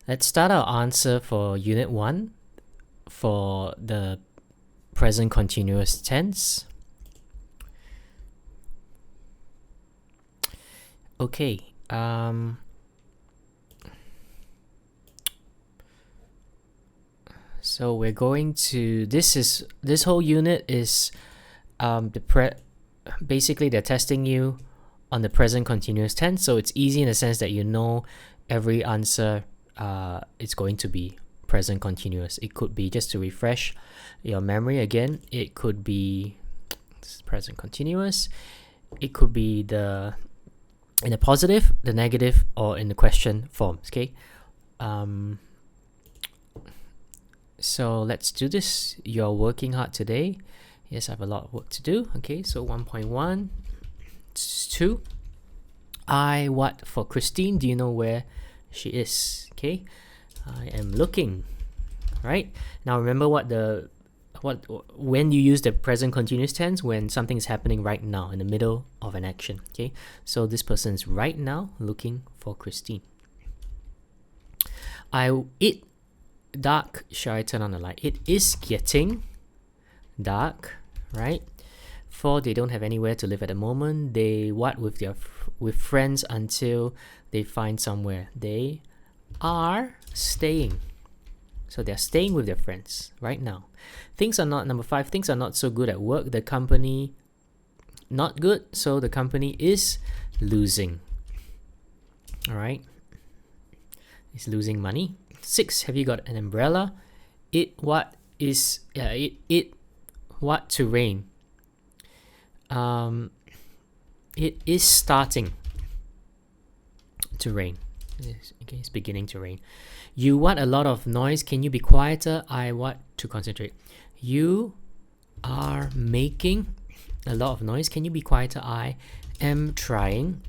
Let's start our answer for Unit 1 for the present continuous tense. Okay, so we're going to, this whole unit is basically they're testing you on the present continuous tense, so it's easy in the sense that you know every answer is going to be present continuous. It could be, just to refresh your memory again, it could be present continuous, it could be in the positive, the negative, or in the question forms. Okay, so let's do this. You're working hard today. Yes, I have a lot of work to do. Okay, so 1.1, 2. I what for Christine? Do you know where she is? Okay, I am looking. Right, now remember when you use the present continuous tense, when something is happening right now in the middle of an action. Okay, so this person is right now looking for Christine. It dark. Shall I turn on the light? It is getting dark, right? 4, they don't have anywhere to live at the moment. They what with friends until they find somewhere. They are staying. So they're staying with their friends right now. Things are not, number 5, things are not so good at work. The company, not good, so the company is losing. All right, it's losing money. 6, have you got an umbrella? It what to rain. It is starting to rain. Okay, it's beginning to rain. You what a lot of noise. Can you be quieter? I what to concentrate. You are making a lot of noise. Can you be quieter? I am trying.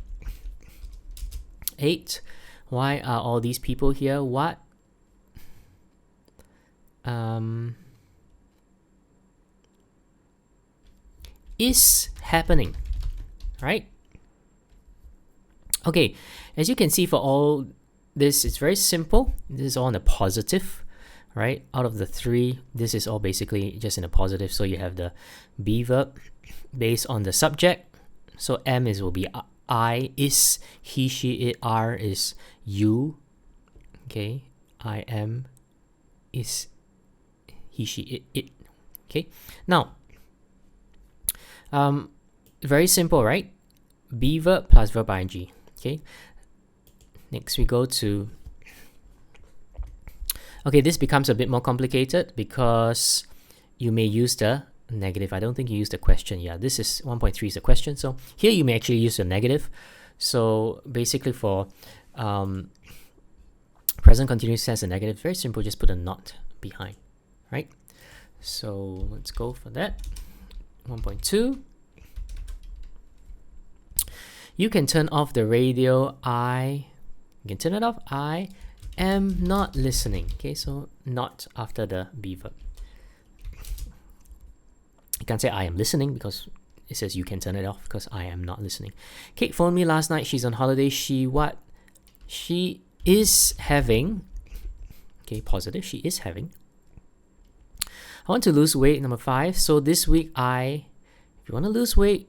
8, why are all these people here? What is happening, right? Okay, as you can see, for all this, it's very simple. This is all in a positive, right? Out of the 3, this is all basically just in a positive. So you have the be verb based on the subject. So am will be I, is he, she, it. Are is you. Okay, I am is he, she, it. Okay, now very simple, right? Be verb plus verb ing. Okay, next we go to, okay, this becomes a bit more complicated because you may use the negative. I don't think you use the question. Yeah, this is 1.3 is the question, so here you may actually use the negative. So basically for present continuous tense, the negative, very simple, just put a not behind, right? So let's go for that. 1.2, you can turn off the radio. You can turn it off. I am not listening. Okay, so not after the be verb. You can't say I am listening because it says you can turn it off because I am not listening. Kate phoned me last night. She's on holiday. She is having. Okay, positive. She is having. I want to lose weight. Number 5. So this week if you want to lose weight,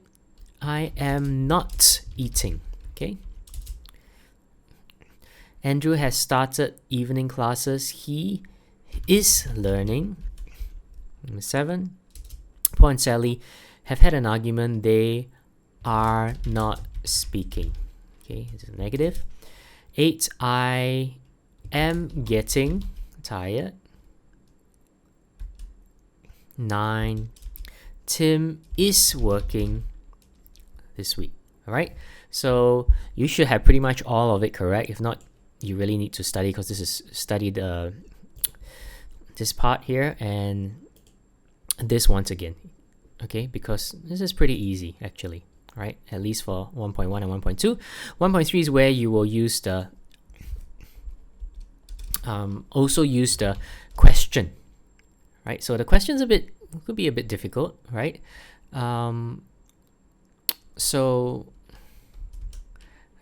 I am not eating. Okay. Andrew has started evening classes. He is learning. Number 7. Paul and Sally have had an argument. They are not speaking. Okay, it's a negative. 8. I am getting tired. 9. Tim is working this week. All right, so you should have pretty much all of it correct. If not, you really need to study, because this is studied this part here and this once again. Okay, because this is pretty easy actually, right? At least for 1.1 and 1.2. 1.3 is where you will use the also use the question, right? So the question's could be a bit difficult, right? So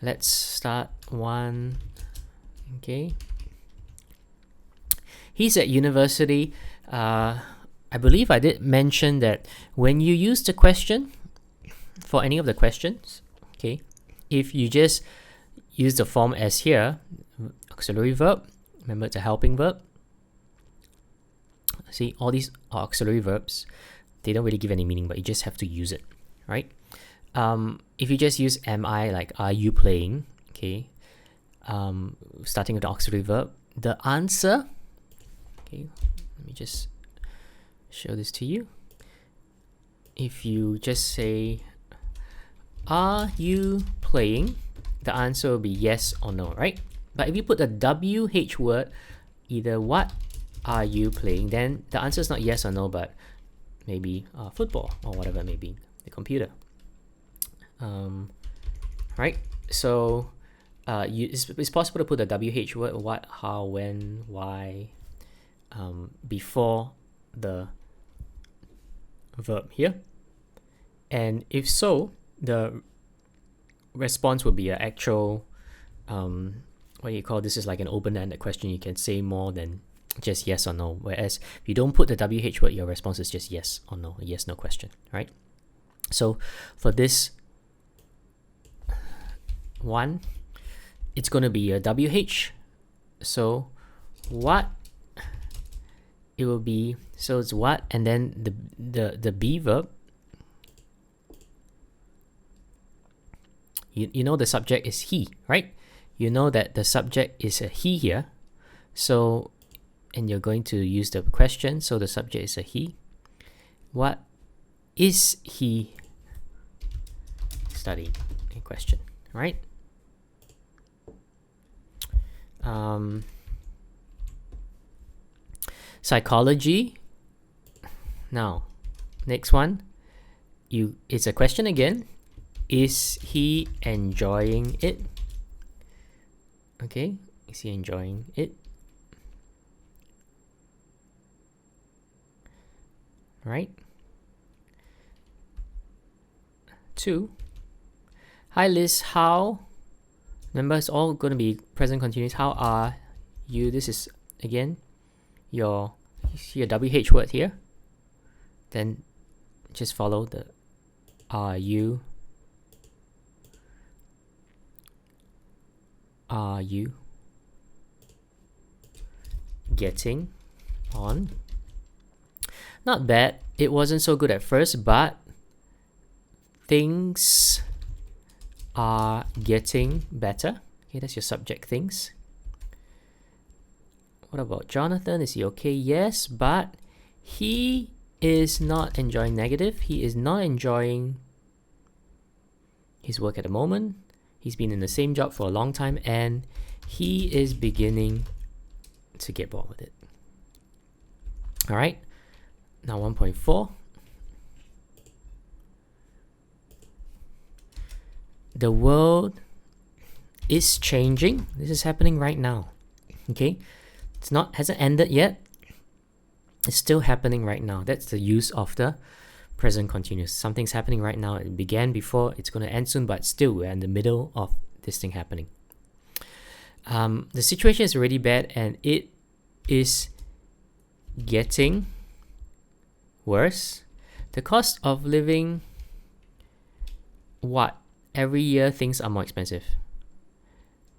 let's start one. Okay, He's at university. I believe I did mention that when you use the question for any of the questions, okay, if you just use the form as here, auxiliary verb, remember it's a helping verb. See, all these are auxiliary verbs. They don't really give any meaning, but you just have to use it, right? If you just use am I, like are you playing, okay, starting with the auxiliary verb, the answer, okay, let me just show this to you. If you just say, are you playing? The answer will be yes or no, right? But if you put the WH word, either what are you playing, then the answer is not yes or no, but maybe football or whatever it may be, the computer. Right? So it's possible to put the WH word, what, how, when, why, before the verb here. And if so, the response would be an actual, what do you call this, is like an open-ended question. You can say more than just yes or no. Whereas if you don't put the WH word, your response is just yes or no, a yes/no question, right? So for this one, it's going to be a WH. So what, it will be, so it's what, and then the be verb. You know the subject is he, right? You know that the subject is a he here. So, and you're going to use the question, so the subject is a he. What is he studying? A question, right? Psychology. Now, next one, it's a question again. Is he enjoying it? Okay, is he enjoying it? Right? 2. Hi Liz, how? Remember, it's all going to be present continuous. How are you? This is again you see a WH word here. Then just follow the are you. Are you getting on? Not bad. It wasn't so good at first, but things are getting better. Okay, that's your subject, things. What about Jonathan? Is he okay? Yes, but he is not enjoying negative. He is not enjoying his work at the moment. He's been in the same job for a long time and he is beginning to get bored with it. All right. Now 1.4. The world is changing. This is happening right now. Okay. Hasn't ended yet. It's still happening right now. That's the use of the present continuous. Something's happening right now. It began before, it's going to end soon, but still we're in the middle of this thing happening. The situation is really bad and it is getting worse. The cost of living, what? Every year things are more expensive.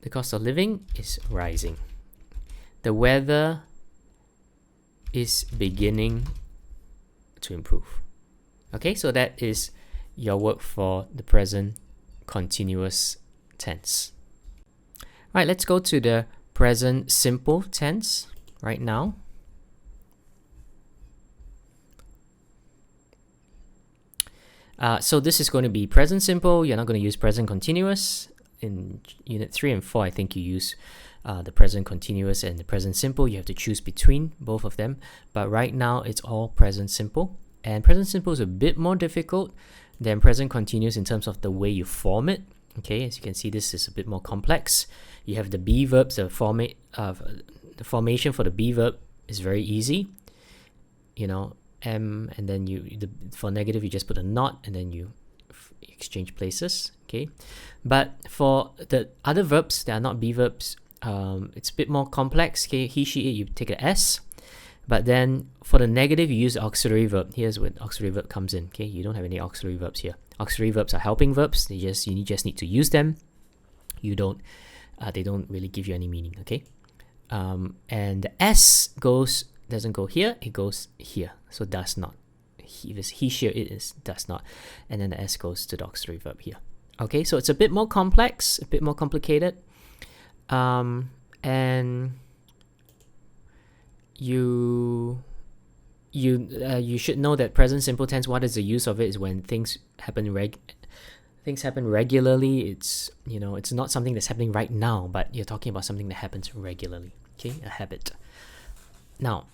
The cost of living is rising. The weather is beginning to improve. Okay, so that is your work for the present continuous tense. All right, let's go to the present simple tense right now. So this is going to be present simple. You're not going to use present continuous. In unit 3 and 4, I think you use the present continuous and the present simple. You have to choose between both of them. But right now, it's all present simple. And present simple is a bit more difficult than present continuous in terms of the way you form it. Okay, as you can see, this is a bit more complex. You have the be verbs. The formation for the be verb is very easy. You know, and then for negative you just put a not and then you exchange places. Okay, but for the other verbs that are not be verbs, it's a bit more complex. Okay, he, she, it, you take a S. But then for the negative, you use the auxiliary verb. Here's where auxiliary verb comes in. Okay, you don't have any auxiliary verbs here. Auxiliary verbs are helping verbs. You just need to use them. You don't. They don't really give you any meaning. Okay, and the S doesn't go here. It goes here. So does not. If it's he, she, or it is does not, and then the S goes to the auxiliary verb here. Okay, so it's a bit more complex, a bit more complicated, and you should know that present simple tense. What is the use of it? Is when things happen regularly. It's it's not something that's happening right now, but you're talking about something that happens regularly. Okay, a habit. Now,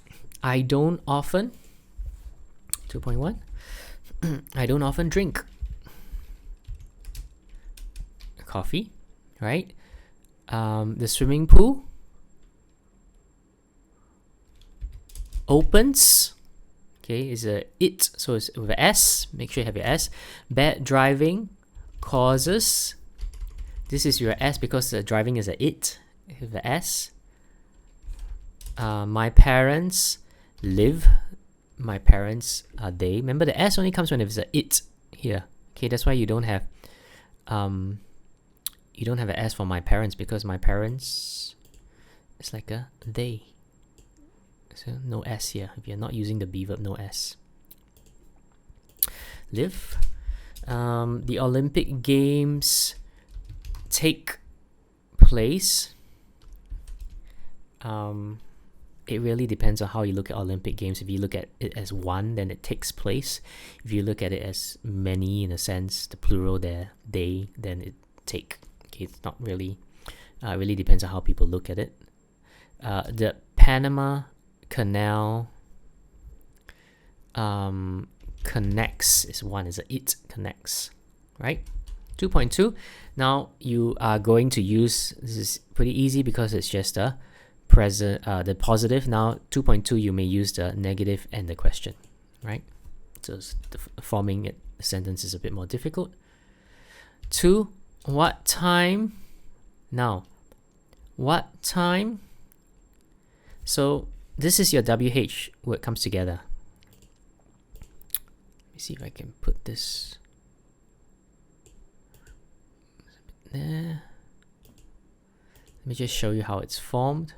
I don't often. 2.1. I don't often drink coffee, right? The swimming pool opens. Okay, is a it, so it's with a S. Make sure you have your S. Bad driving causes. This is your S because the driving is a it with the S. My parents live. My parents are they. Remember, the S only comes when there's a it here. Okay, that's why you don't have an S for my parents, because my parents is like a they. So no S here. If you're not using the be verb, no S. Live. The Olympic Games take place. It really depends on how you look at Olympic Games. If you look at it as one, then it takes place. If you look at it as many, in a sense, the plural there, they, then it take. Okay, it's not really. It really depends on how people look at it. The Panama Canal connects is one. Is a it connects, right? 2.2. Now you are going to use. This is pretty easy because it's just a present, the positive. Now 2.2, you may use the negative and the question, right? So forming it, the sentence is a bit more difficult. 2, what time? Now, what time? So this is your WH word comes together. Let me see if I can put this there. Let me just show you how it's formed.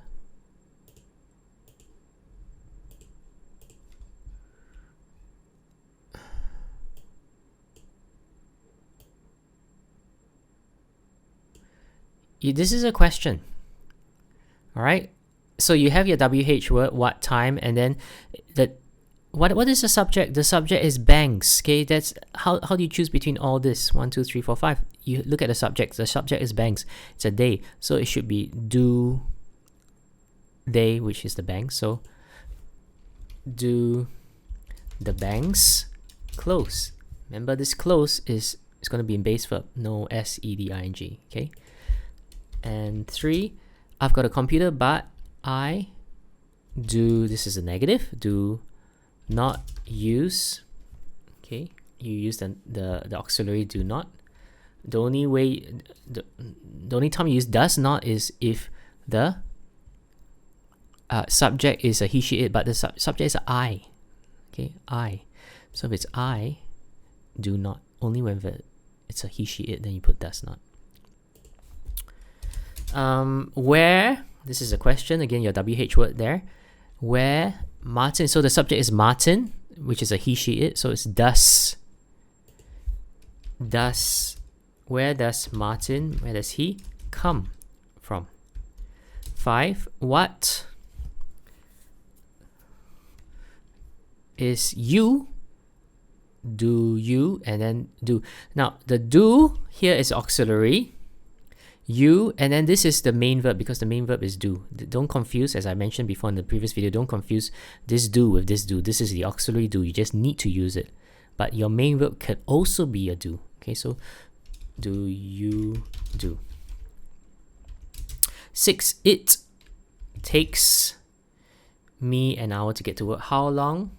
This is a question. All right. So you have your WH word, what time, and then what is the subject? The subject is banks. Okay, that's how do you choose between all this? 1, 2, 3, 4, 5. You look at the subject. The subject is banks. It's a day, so it should be do they, which is the banks. So do the banks close? Remember, this close is going to be in base verb, no S-E-D-I-N-G. Okay. And 3, I've got a computer, but I do, this is a negative, do not use. Okay, you use the auxiliary do not. The only time you use does not is if the subject is a he, she, it, but the subject is a I. Okay, I. So if it's I, do not. Only when it's a he, she, it, then you put does not. Where, this is a question, again, your WH word there. Where Martin, so the subject is Martin, which is a he, she, it, so it's does. Where does Martin, where does he come from? 5, what is you, do you, and then do. Now, the do here is auxiliary. You, and then this is the main verb, because the main verb is do. Don't confuse, as I mentioned before in the previous video, don't confuse this do with this do. This is the auxiliary do. You just need to use it. But your main verb could also be a do. Okay, so do you do. 6, it takes me an hour to get to work. How long?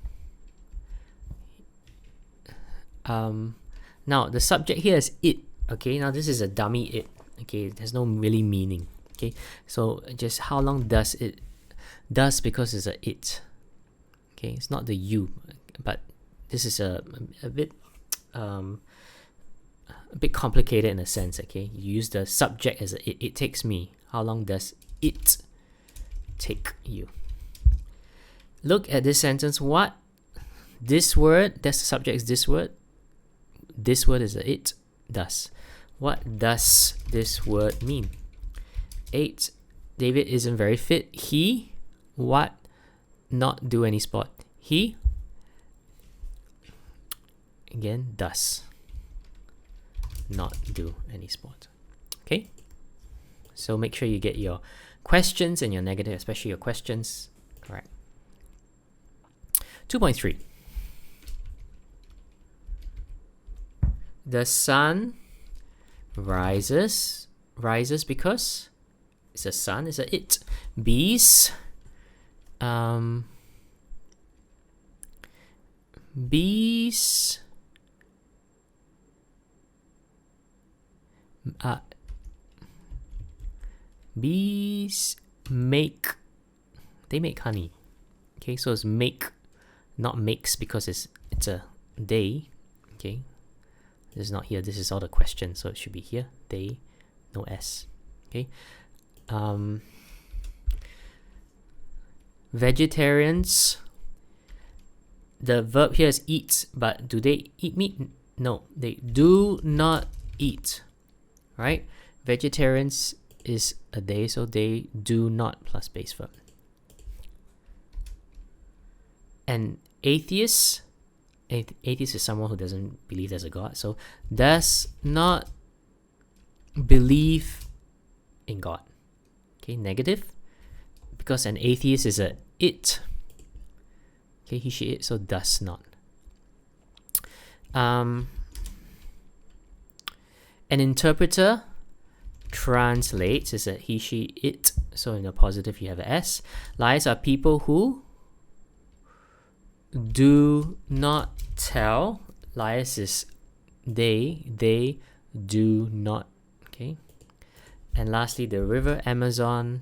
Now, the subject here is it. Okay, now this is a dummy it. Okay, there's no really meaning. Okay, so just how long does it? Does because it's a it. Okay, it's not the you, but this is a bit complicated in a sense. Okay, you use the subject as a it takes me. How long does it take you? Look at this sentence. What this word, that's the subject, is this word. This word is a it, does. What does this word mean? 8. David isn't very fit. He what? Not do any sport. He again does not do any sport. Okay, so make sure you get your questions and your negative, especially your questions, correct. 2.3. The sun rises because it's a sun, it's a it. Bees make honey. Okay, so it's make, not makes, because it's a they. Okay, this is not here, this is all the question, so it should be here. They, no s. Okay, vegetarians, the verb here is eat, but do they eat meat? No, they do not eat, right? Vegetarians is a they, so they do not plus base verb. And atheist is someone who doesn't believe there's a God, so does not believe in God. Okay, negative, because an atheist is a it. Okay, he, she, it, so does not. An interpreter translates is a he, she, it, so in the positive you have a s. Lies are people who do not tell. Liars is they do not. Okay, and lastly, the river Amazon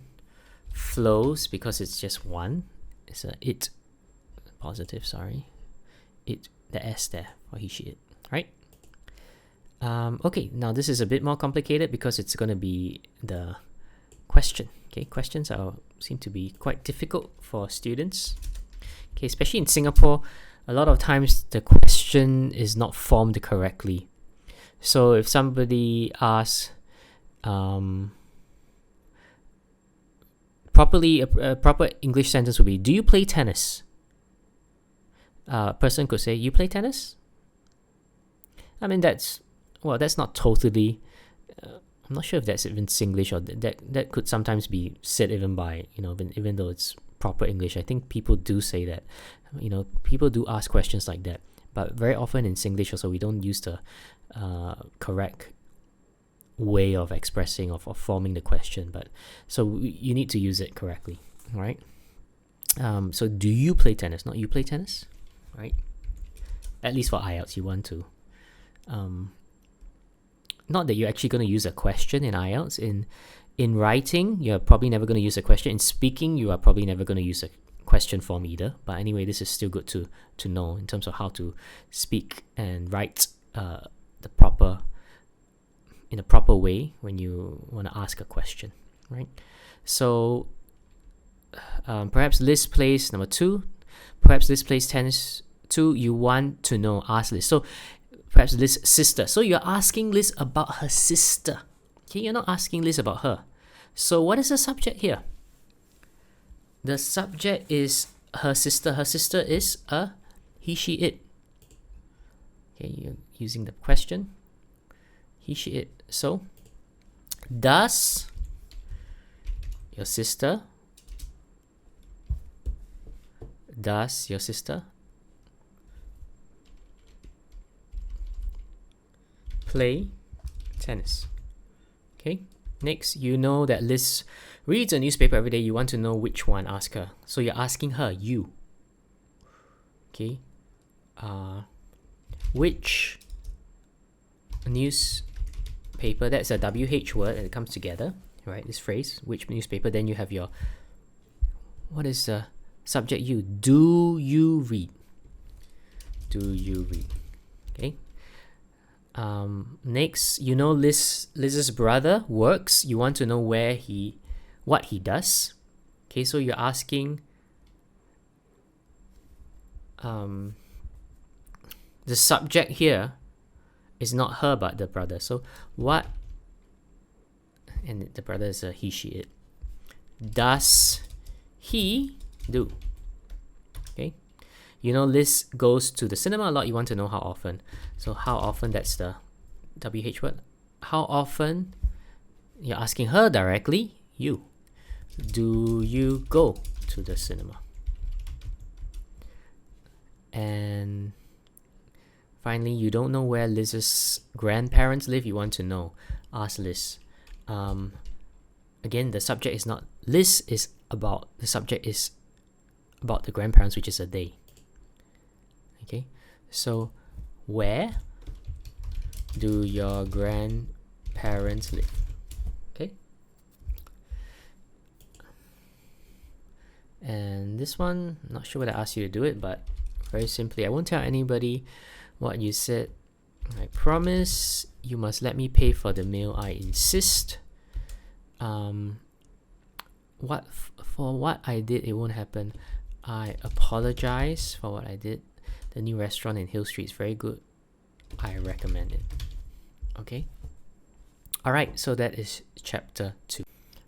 flows because it's just one. It's a it, positive, sorry, it, the s there for he, she, it, right? Okay, now this is a bit more complicated because it's going to be the question. Okay, questions seem to be quite difficult for students. Okay, especially in Singapore, a lot of times the question is not formed correctly. So if somebody asks properly, a proper English sentence would be, do you play tennis? A person could say, you play tennis? I mean, that's not totally, I'm not sure if that's even Singlish, or that could sometimes be said even by, even though it's proper English. I think people do say that, people do ask questions like that, but very often in Singlish also we don't use the correct way of expressing or forming the question, but so you need to use it correctly, right? So do you play tennis, not you play tennis, right? At least for IELTS, you want to not that you're actually going to use a question in IELTS. In writing, you're probably never going to use a question. In speaking, you are probably never going to use a question form either. But anyway, this is still good to know in terms of how to speak and write in a proper way when you want to ask a question, right? So perhaps Liz plays number 2. Perhaps Liz plays tennis 2. You want to know, ask Liz. So perhaps Liz's sister. So you're asking Liz about her sister. Okay, you're not asking Liz about her. So what is the subject here? The subject is her sister. Her sister is a he, she, it. Okay, you're using the question. He, she, it. So, does your sister play tennis? Okay, next, you know that Liz reads a newspaper every day. You want to know which one, ask her. So you're asking her, you. Okay, which newspaper, that's a WH word and it comes together, right? This phrase, which newspaper, then you have your, what is subject you. Do you read? Do you read? Okay. Next, you know Liz's brother works. You want to know what he does. Okay, so you're asking the subject here is not her but the brother. So what, and the brother is a he, she, it. Does he do? Okay. You know Liz goes to the cinema a lot. You want to know how often. So how often, that's the WH word. How often, you're asking her directly, you. Do you go to the cinema? And finally, you don't know where Liz's grandparents live. You want to know. Ask Liz. Again, the subject is not Liz, is about, the subject is about the grandparents, which is a they. Okay, so where do your grandparents live? Okay, and this one, I'm not sure what I asked you to do it, but very simply, I won't tell anybody what you said. I promise you must let me pay for the meal. I insist. For what I did, it won't happen. I apologize for what I did. The new restaurant in Hill Street is very good. I recommend it. Okay. All right. So that is chapter 2.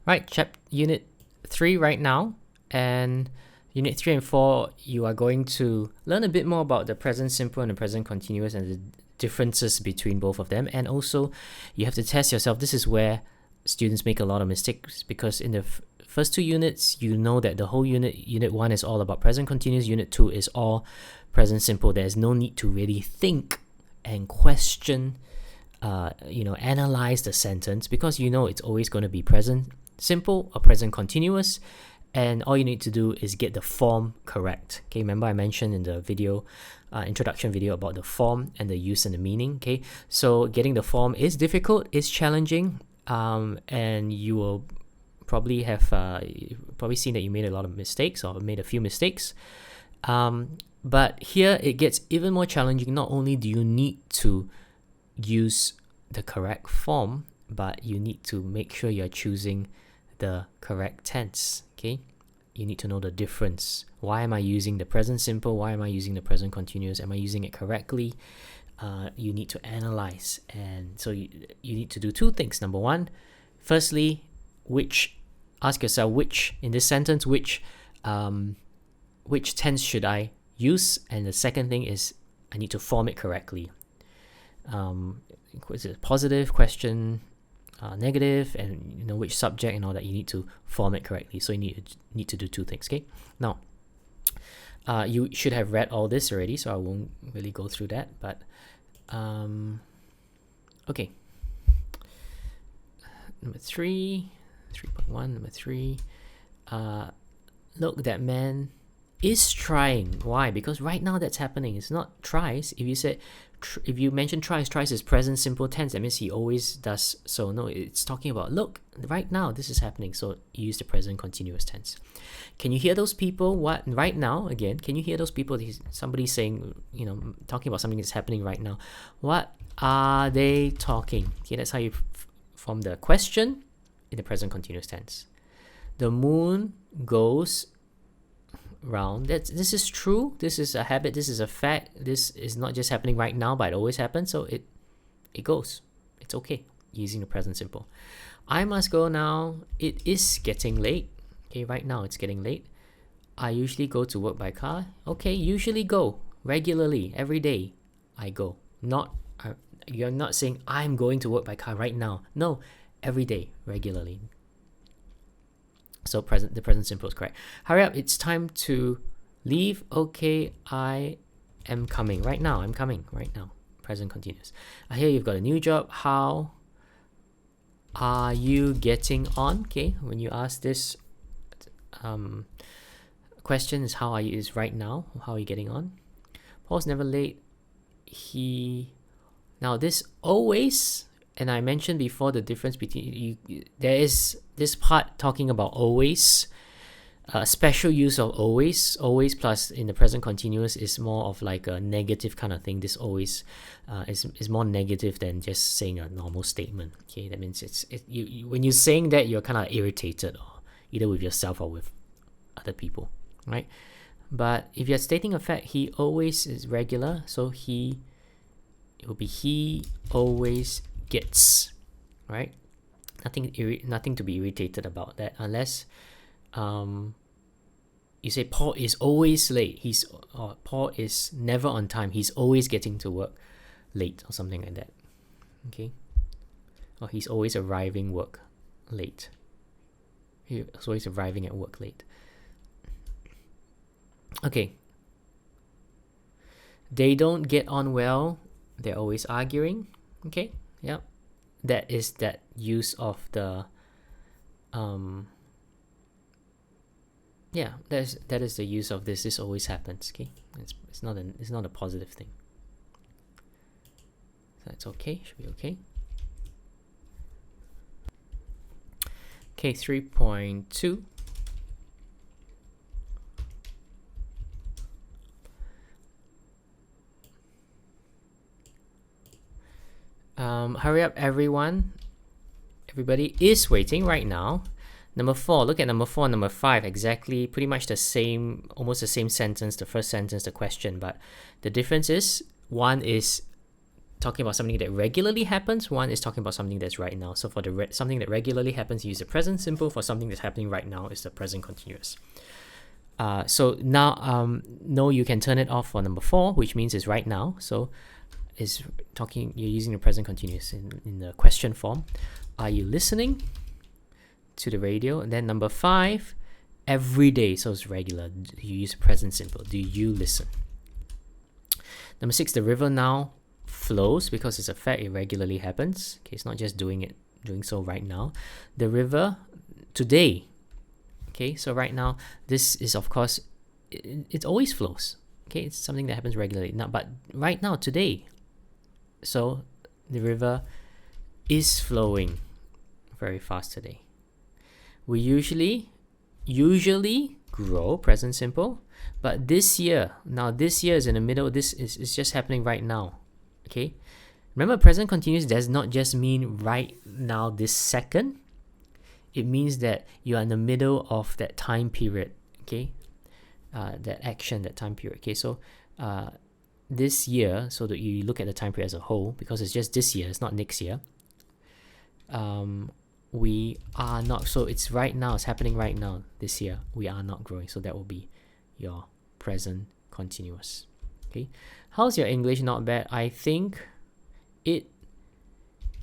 Right. Unit 3 right now, and unit 3 and 4, you are going to learn a bit more about the present simple and the present continuous and the differences between both of them. And also, you have to test yourself. This is where students make a lot of mistakes, because in the first 2 units, you know that the whole unit 1 is all about present continuous, unit 2 is all present simple. There's no need to really think and question, analyze the sentence, because you know it's always going to be present simple or present continuous, and all you need to do is get the form correct. Okay, remember I mentioned in the video, introduction video, about the form and the use and the meaning. Okay, so getting the form is difficult, is challenging, and you will probably have seen that you made a lot of mistakes or made a few mistakes. But here it gets even more challenging. Not only do you need to use the correct form, but you need to make sure you're choosing the correct tense. Okay, you need to know the difference. Why am I using the present simple? Why am I using the present continuous? Am I using it correctly? You need to analyze, and so you need to do 2 things. Number 1, firstly, ask yourself which in this sentence, which tense should I use, and the second thing is I need to form it correctly. Is it positive, question, negative, and which subject and all that. You need to form it correctly. So you need to do 2 things. Okay, now you should have read all this already, so I won't really go through that. But okay, number 3.1, number 3. Look, that man is trying. Why? Because right now that's happening. It's not tries. If you mention tries is present simple tense. That means he always does so. No, it's talking about, look, right now this is happening. So you use the present continuous tense. Can you hear those people? What right now? Again, can you hear those people? Somebody saying, talking about something that's happening right now. What are they talking? Okay, that's how you form the question in the present continuous tense. The moon goes round. This is true. This is a habit. This is a fact. This is not just happening right now, but it always happens. So it goes. It's okay using the present simple. I must go now. It is getting late. Okay, right now it's getting late. I usually go to work by car. Okay, usually go. Regularly, every day, I go. You're not saying I'm going to work by car right now. No, every day, regularly. So the present simple is correct. Hurry up, it's time to leave. Okay, I am coming right now. I'm coming right now. Present continuous. I hear you've got a new job. How are you getting on? Okay, when you ask this question, is how are you, is right now. How are you getting on? Paul's never late. Now this always, and I mentioned before the difference between there is this part talking about always. Special use of always plus in the present continuous is more of like a negative kind of thing. This always is more negative than just saying a normal statement. Okay, that means when you're saying that, you're kind of irritated, or either with yourself or with other people, right? But if you're stating a fact, he always is regular, so it will be he always gets, right? Nothing to be irritated about that, unless you say Paul is always late. Paul is never on time. He's always getting to work late, or something like that. Okay, or he's always arriving work late. He's always arriving at work late. Okay. They don't get on well. They're always arguing. Okay. Yep. That is that use of the that is the use of this. This always happens. Okay, it's not a positive thing. So it's okay. Should be okay. Okay, 3.2. Hurry up, everyone. Everybody is waiting right now. Number 4, look at number 4 and number 5, exactly, pretty much the same, almost the same sentence, the first sentence, the question, but the difference is, one is talking about something that regularly happens, one is talking about something that's right now. So for the something that regularly happens, you use the present simple. For something that's happening right now, is the present continuous. So now, no, you can turn it off for number 4, which means it's right now. So you're using the present continuous in the question form. Are you listening to the radio? And then number 5, every day, so it's regular. You use present simple. Do you listen? Number 6, the river now flows, because it's a fact, it regularly happens. Okay, it's not just doing so right now. The river today. Okay, so right now, this is, of course, it always flows. Okay, it's something that happens regularly. Now, but right now, today, so the river is flowing very fast today. We usually grow, present simple, but this year is in the middle. This is just happening right now. Okay, remember, present continuous does not just mean right now, this second. It means that you are in the middle of that time period. Okay, that action, that time period. Okay, so this year, so that you look at the time period as a whole, because it's just this year, it's not next year. We are not, so it's right now, it's happening right now, this year, we are not growing. So that will be your present continuous. Okay, how's your English? Not bad. I think it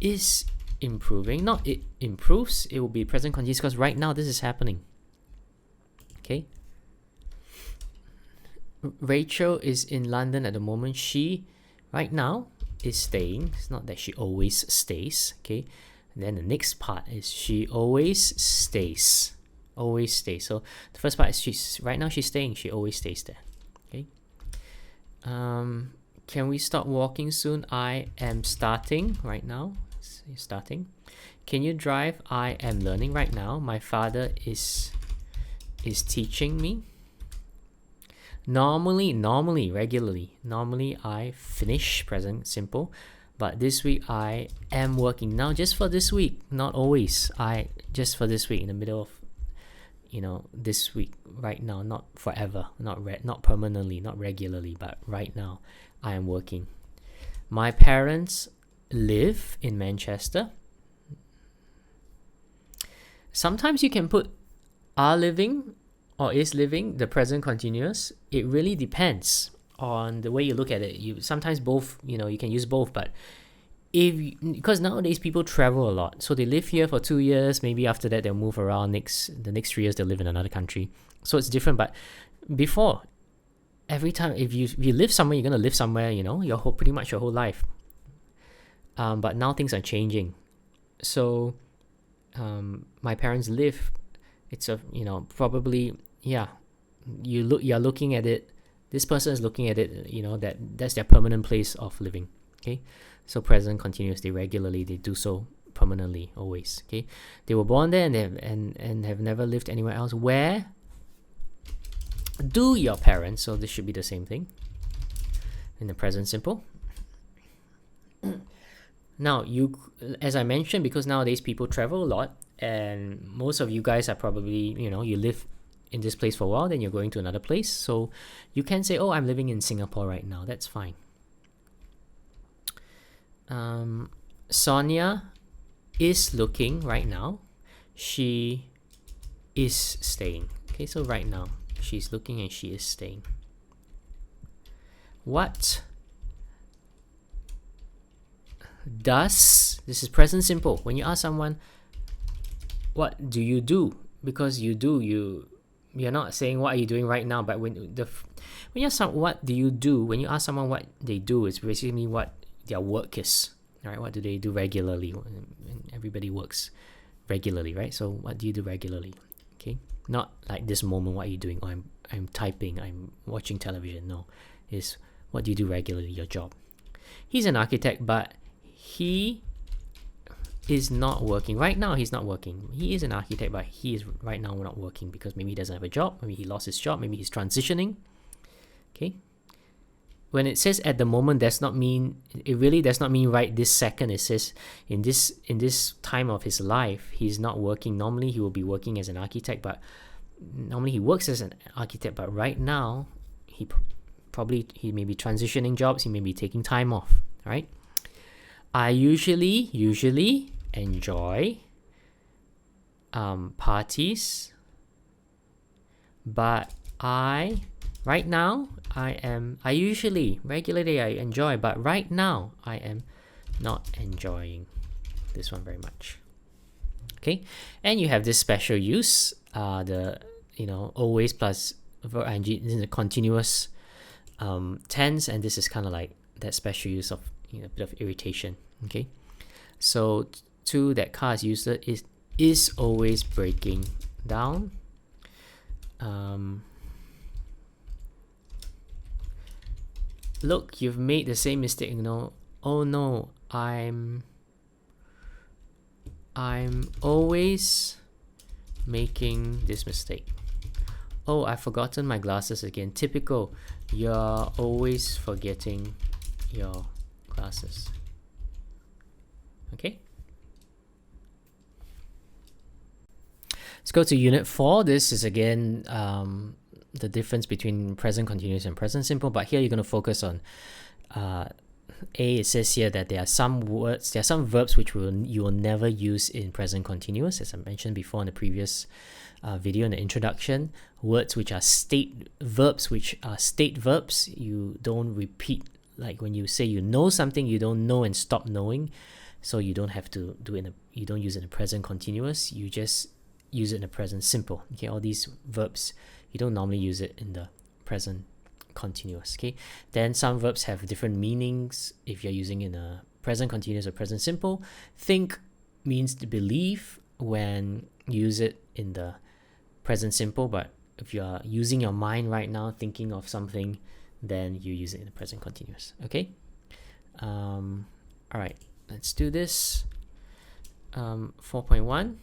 is improving. Not it improves, it will be present continuous, because right now this is happening. Okay, Rachel is in London at the moment. She right now is staying. It's not that she always stays. Okay, and then the next part is she always stays. Always stays. So the first part is she's staying. She always stays there. Okay. Can we start walking soon? I am starting right now. Starting. Can you drive? I am learning right now. My father is teaching me. Regularly. Normally I finish, present simple, but this week I am working now, just for this week, not always. Just for this week, in the middle of, this week, right now, not forever, not permanently, not regularly, but right now I am working. My parents live in Manchester. Sometimes you can put are living or is living, the present continuous. It really depends on the way you look at it. You sometimes both, you can use both, but because nowadays people travel a lot, so they live here for 2 years, maybe after that they'll move around. The next 3 years they'll live in another country, so it's different. But before, every time, if you live somewhere, you're gonna live somewhere, pretty much your whole life. But now things are changing. So my parents live, it's probably, you're looking at it, this person is looking at it, that's their permanent place of living. Okay, so present continuous, they regularly, they do so permanently, always. Okay, they were born there and have never lived anywhere else. Where? do your parents, so this should be the same thing in the present simple. Now, as I mentioned, because nowadays people travel a lot, and most of you guys are probably, you live in this place for a while, then you're going to another place. So you can say, oh, I'm living in Singapore right now. That's fine. Sonia is looking right now. She is staying. Okay, so right now, she's looking and she is staying. What does, this is present simple. When you ask someone, what do you do? Because you're not saying what are you doing right now, but when you ask someone what do you do, when you ask someone what they do, it's basically what their work is. All right, what do they do regularly? Everybody works regularly, right? So what do you do regularly? Okay, not like this moment, what are you doing? Oh, I'm typing, I'm watching television. No, it's what do you do regularly, your job. He's an architect, but he is not working right now. He's not working. He is an architect, but he is right now not working because maybe he doesn't have a job, maybe he lost his job, maybe he's transitioning. Okay, when it says at the moment, it really does not mean right this second. It says in this time of his life, he's not working. Normally he will be working as an architect, but normally he works as an architect, but right now he may be transitioning jobs, he may be taking time off. All right, I usually enjoy parties, but regularly I enjoy, but right now I am not enjoying this one very much. Okay, and you have this special use, always plus verb ing in the continuous tense, and this is kind of like that special use of a bit of irritation. Okay, so that car is always breaking down. Look, you've made the same mistake. Oh no, I'm always making this mistake. Oh, I've forgotten my glasses again. Typical, you're always forgetting your glasses. Okay, let's go to unit 4. This is again the difference between present continuous and present simple, but here you're going to focus on it says here that there are some verbs which you will never use in present continuous, as I mentioned before in the previous video in the introduction. Words which are state verbs, you don't repeat. Like when you say you know something, you don't know and stop knowing, so you don't have to do it you don't use it in the present continuous, you just use it in the present simple. Okay, all these verbs you don't normally use it in the present continuous. Okay, then some verbs have different meanings if you're using in a present continuous or present simple. Think means to believe when you use it in the present simple, but if you are using your mind right now thinking of something, then you use it in the present continuous. Okay, all right, let's do this. 4.1,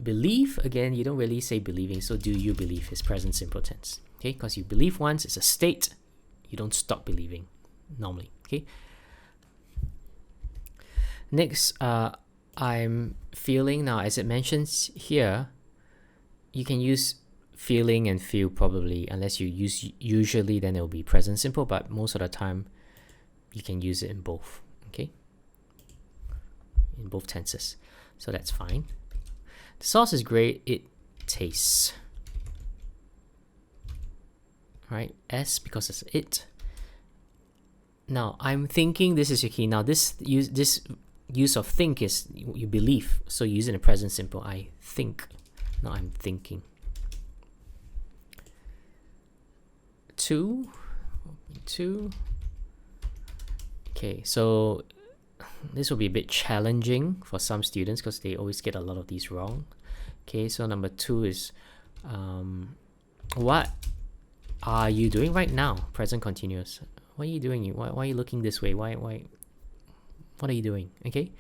believe. Again, you don't really say believing, so do you believe is present simple tense. Okay, because you believe once, it's a state, you don't stop believing normally. Okay, next, I'm feeling. Now, as it mentions here, you can use feeling and feel probably, unless you use usually, then it will be present simple, but most of the time you can use it in both. Okay, in both tenses, so that's fine. The sauce is great, it tastes. Right, S because it's it. Now I'm thinking, this is your key. Now this use of think is you believe, so you use it in the present simple. I think. Now I'm thinking. 2. Okay, so this will be a bit challenging for some students because they always get a lot of these wrong. Okay, so number 2 is what are you doing right now? Present continuous. What are you doing? Why are you looking this way? What are you doing? Okay,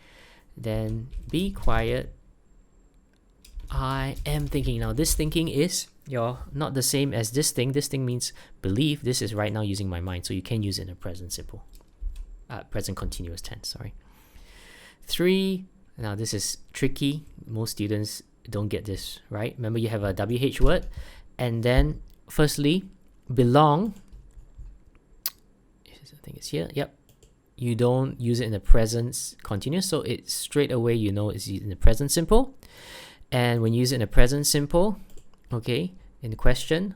then be quiet. I am thinking. Now this thinking is You're not the same as this thing. This thing means believe. This is right now using my mind, so you can use it in a present simple. Present continuous tense, sorry. 3, now this is tricky. Most students don't get this, right? Remember, you have a WH word, and then firstly, belong. I think it's here. Yep. You don't use it in the present continuous, so it's straight away you know it's in the present simple. And when you use it in the present simple, okay, in the question,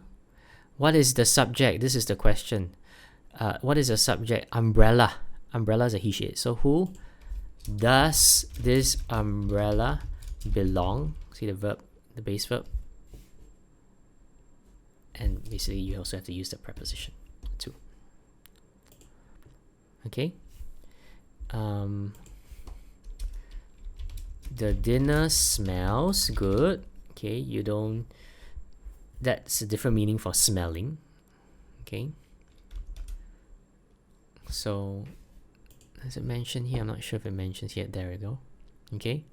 what is the subject? This is the question. What is the subject? Umbrella. Umbrella is a he, she. So who does this umbrella belong? See the verb, the base verb. And basically you also have to use the preposition too. Okay. The dinner smells good. Okay, you don't, that's a different meaning for smelling. Okay. So, does it mention here? I'm not sure if it mentions yet. There we go. Okay.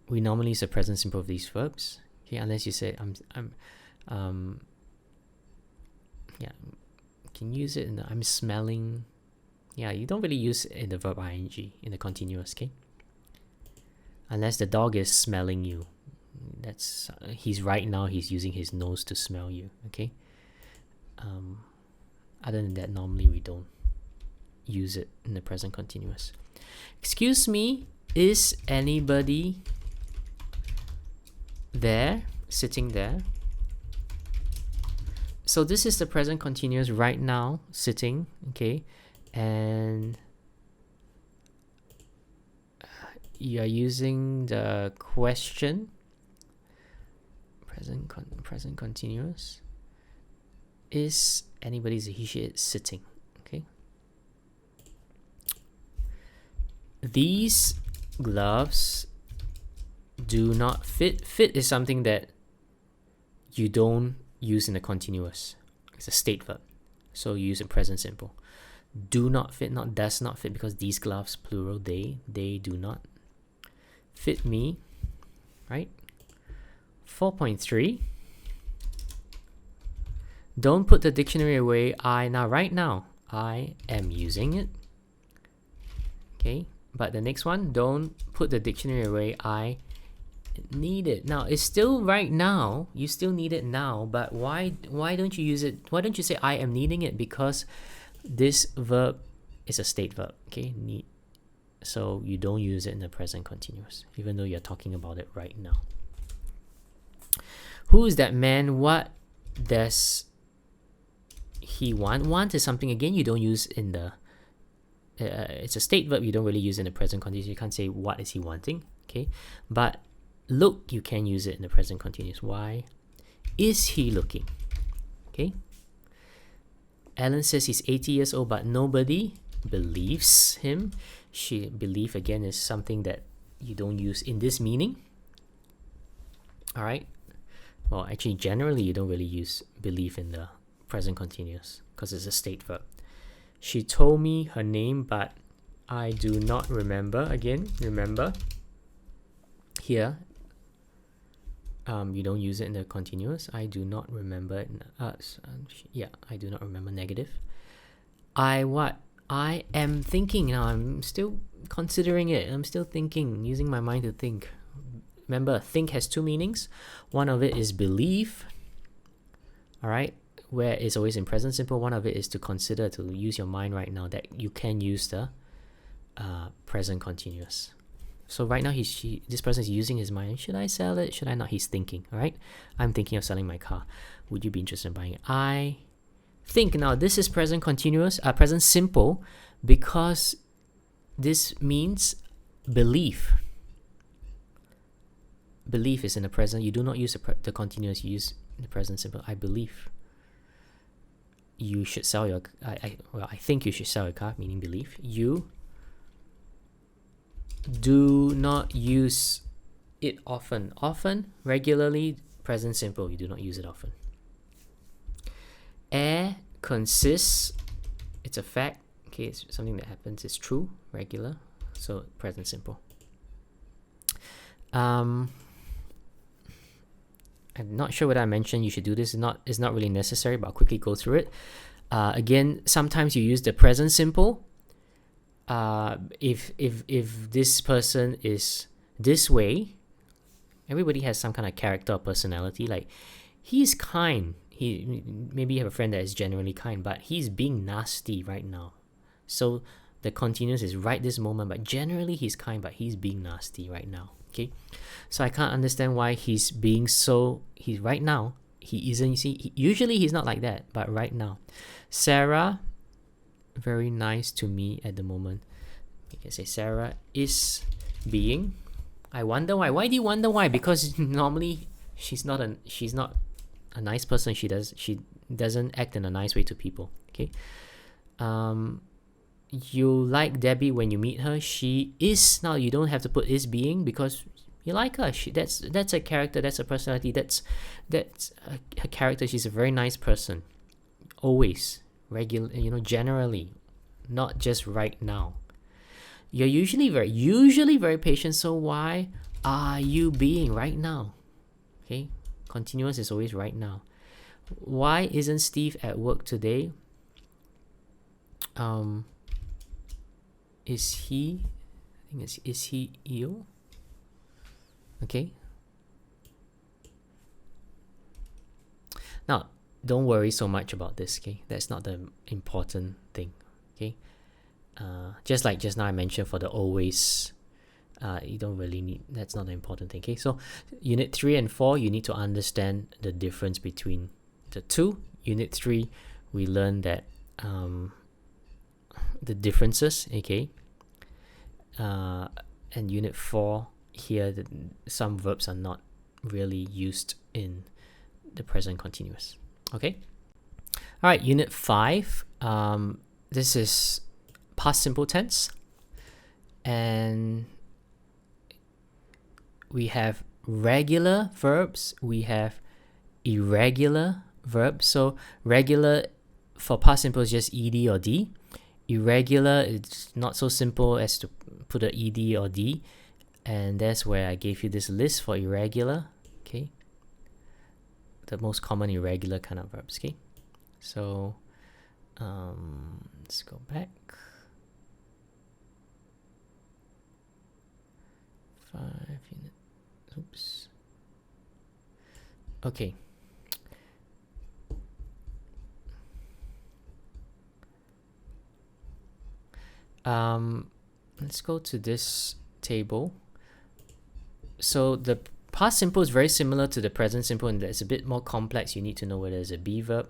We normally use the present simple of these verbs. Okay, unless you say yeah, can use it in the I'm smelling. Yeah, you don't really use it in the verb ing in the continuous. Okay. Unless the dog is smelling you, that's he's right now he's using his nose to smell you. Okay. Other than that, normally we don't use it in the present continuous. Excuse me, is anybody there, sitting there? So this is the present continuous right now, sitting. Okay, and you are using the question, present continuous. Is anybody's he, she, it sitting? Okay. These gloves do not fit. Fit is something that you don't use in the continuous. It's a state verb, so you use a present simple. Do not fit, not does not fit, because these gloves, plural, they do not fit me, right? 4.3. Don't put the dictionary away. Right now, I am using it. Okay, but the next one, don't put the dictionary away. I need it. Now, it's still right now. You still need it now, but why don't you use it? Why don't you say I am needing it? Because this verb is a state verb. Okay, need. So you don't use it in the present continuous, even though you're talking about it right now. Who is that man? What does he want? Want is something, again, you don't use in the it's a state verb. You don't really use in the present continuous. You can't say what is he wanting. Okay, but look, you can use it in the present continuous. Why is he looking? Okay, Alan says he's 80 years old, but nobody believes him. Believe, again, is something that you don't use in this meaning. All right, well, actually, generally you don't really use believe in the present continuous because it's a state verb. She told me her name, but I do not remember. Again, remember here, you don't use it in the continuous. I do not remember it. Yeah, I do not remember, negative. I am thinking now. I'm still considering it. I'm still thinking, using my mind to think. Remember, think has two meanings. One of it is believe. All right, where it's always in present simple. One of it is to consider, to use your mind right now, that you can use the present continuous. So right now this person is using his mind. Should I sell it? Should I not? He's thinking. All right, I'm thinking of selling my car. Would you be interested in buying it? I think. Now this is present continuous, present simple, because this means belief. Belief is in the present. You do not use the continuous. You use the present simple. I believe you should sell your. I think you should sell your car, meaning belief. You do not use it often. Often, regularly, present simple. You do not use it often. Air consists. It's a fact. Okay, it's something that happens. It's true, regular. So present simple. I'm not sure whether I mentioned you should do this. It's not really necessary, but I'll quickly go through it. Again, sometimes you use the present simple. If this person is this way, everybody has some kind of character or personality. Like, he's kind. Maybe you have a friend that is generally kind, but he's being nasty right now. So the continuous is right this moment, but generally he's kind, but he's being nasty right now. Okay, so I can't understand why he's being so. He's right now. He isn't. You see, usually he's not like that, but right now, Sarah, very nice to me at the moment. You can say Sarah is being. I wonder why. Why do you wonder why? Because normally she's not a nice person. She doesn't act in a nice way to people. Okay. You like Debbie when you meet her. She is. Now you don't have to put is being because you like her. That's a character. That's a personality. That's her character. She's a very nice person. Always, regular. Generally, not just right now. You're usually very patient. So why are you being right now? Okay, continuous is always right now. Why isn't Steve at work today? Is he? I think it's is he ill? Okay. Now, don't worry so much about this. Okay, that's not the important thing. Okay. Just like just now I mentioned for the always, you don't really need. That's not the important thing. Okay. So, Unit 3 and 4, you need to understand the difference between the two. Unit 3, we learned that the differences, okay, and Unit 4 here, some verbs are not really used in the present continuous. Okay, all right. Unit 5, this is past simple tense, and we have regular verbs, we have irregular verbs. So regular for past simple is just ed or d. Irregular, it's not so simple as to put a ed or d, and that's where I gave you this list for irregular. Okay, the most common irregular kind of verbs. Okay, so let's go back. 5 unit. Oops. Okay. Let's go to this table. So the past simple is very similar to the present simple, and it's a bit more complex. You need to know whether it's a be verb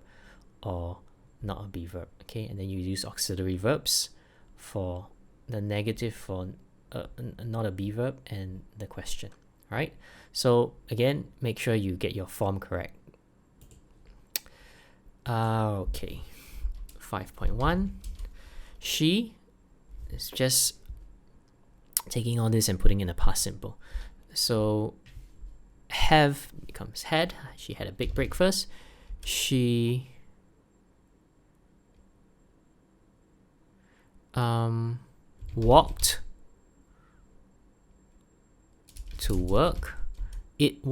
or not a be verb. Okay, and then you use auxiliary verbs for the negative for not a be verb and the question. All right. So again, make sure you get your form correct. Okay. 5.1. She is just taking all this and putting in a past simple. So have becomes had. She had a big breakfast. She walked to work. It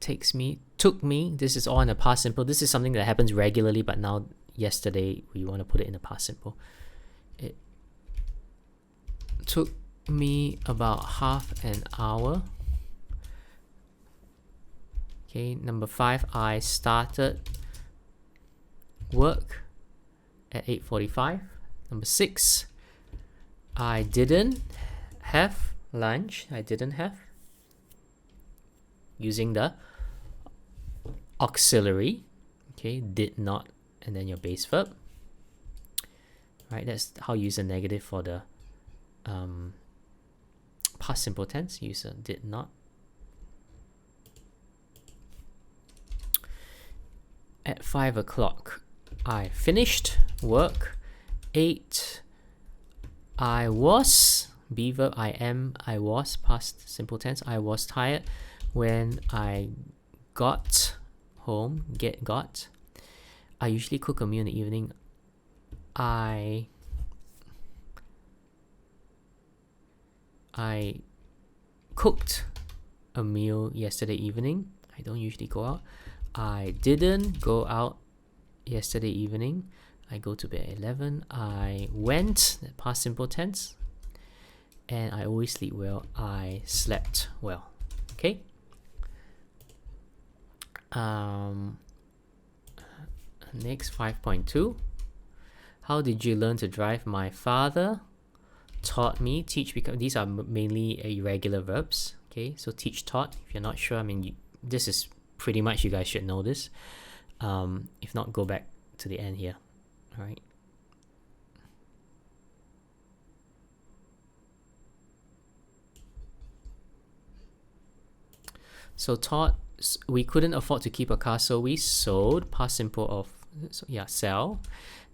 took me. This is all in the past simple. This is something that happens regularly, but now yesterday we want to put it in the past simple. It took me about half an hour. Okay, number 5, I started work at 8:45. Number 6, I didn't have lunch. I didn't have. Using the auxiliary. Okay, did not, and then your base verb. Right, that's how you use a negative for the past simple tense. Use a did not. At 5 o'clock, I finished work. 8, I was, be verb, I am, I was, past simple tense. I was tired when I got home. Got. I usually cook a meal in the evening. I cooked a meal yesterday evening. I don't usually go out. I didn't go out yesterday evening. I go to bed at 11. I went, past simple tense. And I always sleep well. I slept well. Okay. Next, 5.2. How did you learn to drive? My father taught me. Teach, because these are mainly irregular verbs. Okay, so teach, taught. If you're not sure, I mean, this is pretty much, you guys should know this. If not, go back to the end here. All right. So taught, we couldn't afford to keep a car, so we sold, past simple of, sell.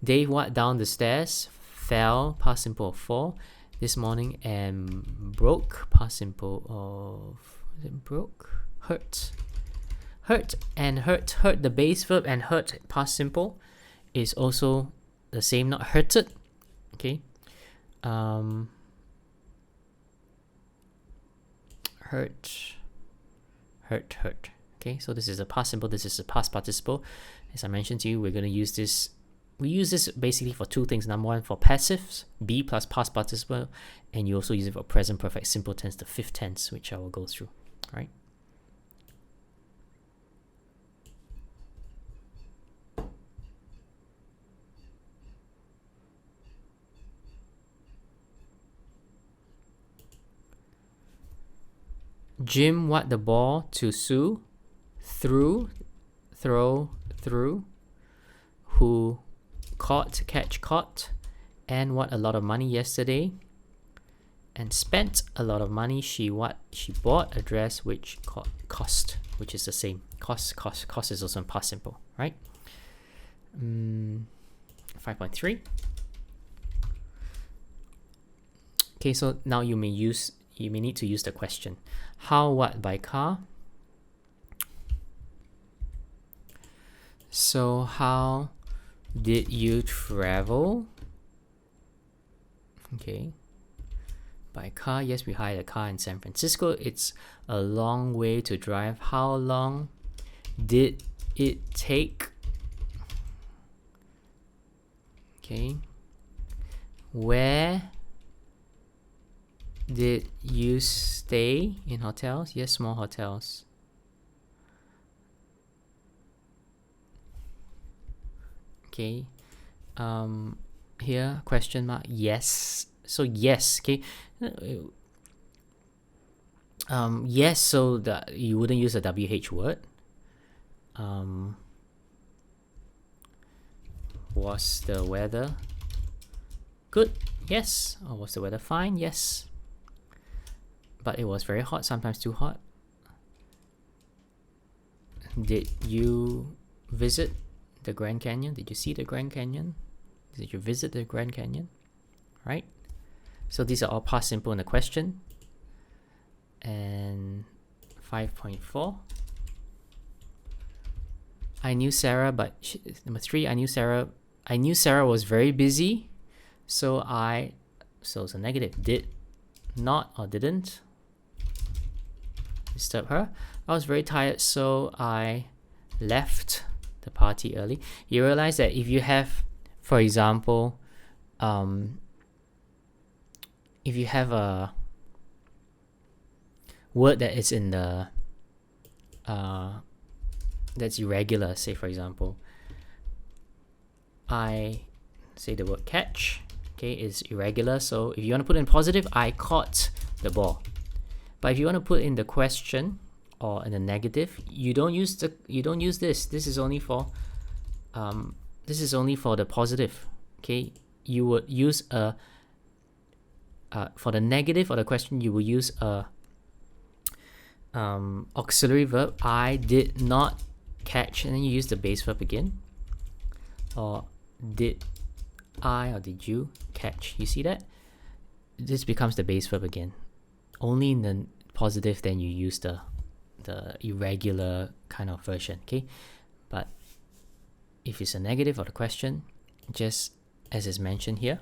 Dave walked down the stairs, fell, past simple of fall, this morning, and broke, past simple of, is it broke? Hurt. Hurt and hurt. Hurt, the base verb, and hurt, past simple, is also the same, not hurted. Okay. Hurt. Okay, so this is a past simple, this is a past participle. As I mentioned to you, we're going to use this. We use this basically for two things. Number one, for passives, be plus past participle, and you also use it for present perfect simple tense, the fifth tense, which I will go through. All right. Jim what the ball to Sue, through, who catch, caught, and what a lot of money yesterday, and spent a lot of money. She bought a dress which cost, which is the same. Cost is also in past simple, right? 5.3. Okay, so now you may need to use the question. How, what, by car? So how did you travel? Okay. By car, yes, we hired a car in San Francisco. It's a long way to drive. How long did it take? Okay. Where did you stay? In hotels? Yes, small hotels. Okay. Here, question mark. Yes. So yes. Okay. Yes. So you wouldn't use a WH word. Was the weather good? Yes. Or was the weather fine? Yes. But it was very hot, sometimes too hot. Did you visit the Grand Canyon? Did you see the Grand Canyon? Did you visit the Grand Canyon? Right? So these are all past simple in the question. And 5.4. I knew Sarah, but number 3, I knew Sarah was very busy. So it's a negative. Did not or didn't disturb her. I was very tired, so I left the party early. You realize that if you have, for example, if you have a word that is in the that's irregular, say for example, I say the word catch, okay, is irregular. So if you want to put in positive, I caught the ball. But if you want to put in the question or in the negative, you don't use this. This is only for the positive. Okay, you would use a for the negative or the question, you will use a auxiliary verb. I did not catch, and then you use the base verb again. Or did I or did you catch? You see that? This becomes the base verb again. Only in the positive, then you use the irregular kind of version, okay? But if it's a negative or the question, just as is mentioned here,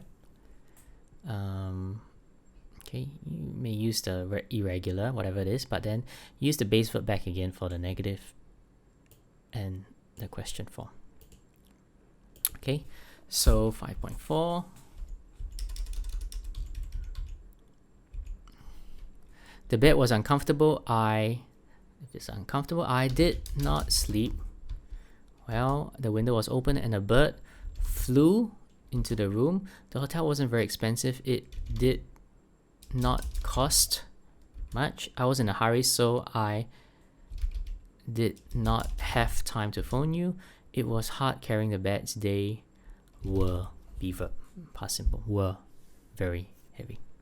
Okay, you may use the irregular, whatever it is, but then use the base verb back again for the negative and the question form. Okay, so 5.4. The bed was uncomfortable. If it's uncomfortable, I did not sleep. Well, the window was open and a bird flew into the room. The hotel wasn't very expensive. It did not cost much. I was in a hurry, so I did not have time to phone you. It was hard carrying the bags. They were, be verb, past simple, were very heavy.